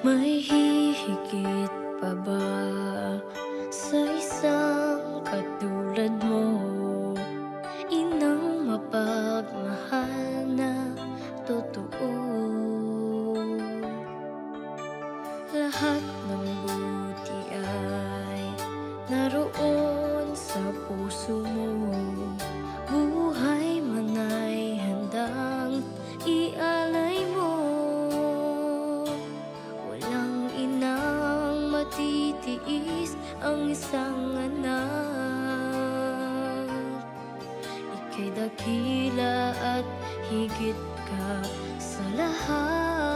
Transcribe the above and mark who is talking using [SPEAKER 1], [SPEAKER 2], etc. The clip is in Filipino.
[SPEAKER 1] May hihigit pa ba sa isang katulad mo? Inang mapagmahal na totoo. Lahat ng buti ay naroon sa puso mo. Buhay man ay handang ialay mo. Walang inang matitiis ang isang anak. Ika'y dakila at higit ka sa lahat.